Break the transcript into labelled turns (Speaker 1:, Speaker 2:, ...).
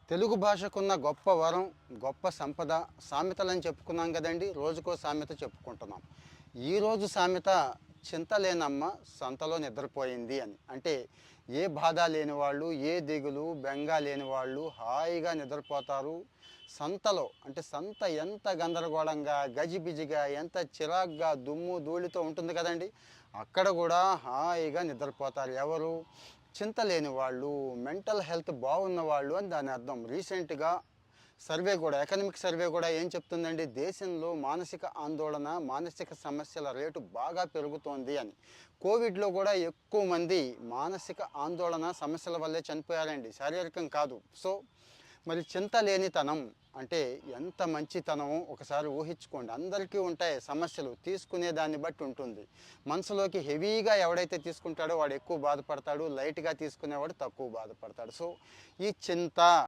Speaker 1: తెలుగు భాషకున్న గొప్ప వరం, గొప్ప సంపద సామెతలని చెప్పుకున్నాం కదండి. రోజుకో సామెత చెప్పుకుంటున్నాం. ఈరోజు సామెత చింత లేనమ్మ సంతలో నిద్రపోయింది అని. అంటే ఏ బాధ లేని వాళ్ళు, ఏ దిగులు బెంగ లేని వాళ్ళు హాయిగా నిద్రపోతారు. సంతలో అంటే సంత ఎంత గందరగోళంగా, గజిబిజిగా, ఎంత చిరాగ్గా, దుమ్ము ధూళితో ఉంటుంది కదండి. అక్కడ కూడా హాయిగా నిద్రపోతారు. ఎవరు? చింత లేని వాళ్ళు, మెంటల్ హెల్త్ బాగున్న వాళ్ళు అని దాని అర్థం. రీసెంట్గా సర్వే కూడా, ఎకనమిక్ సర్వే కూడా ఏం చెప్తుందండి, దేశంలో మానసిక ఆందోళన, మానసిక సమస్యల రేటు బాగా పెరుగుతోంది అని. కోవిడ్లో కూడా ఎక్కువ మంది మానసిక ఆందోళన సమస్యల వల్లే చనిపోయారండి, శారీరకం కాదు. సో మరి చింత లేనితనం అంటే ఎంత మంచితనమో ఒకసారి ఊహించుకోండి. అందరికీ ఉంటాయి సమస్యలు, తీసుకునే దాన్ని బట్టి ఉంటుంది. మనసులోకి హెవీగా ఎవడైతే తీసుకుంటాడో వాడు ఎక్కువ బాధపడతాడు, లైట్గా తీసుకునేవాడు తక్కువ బాధపడతాడు. సో ఈ చింత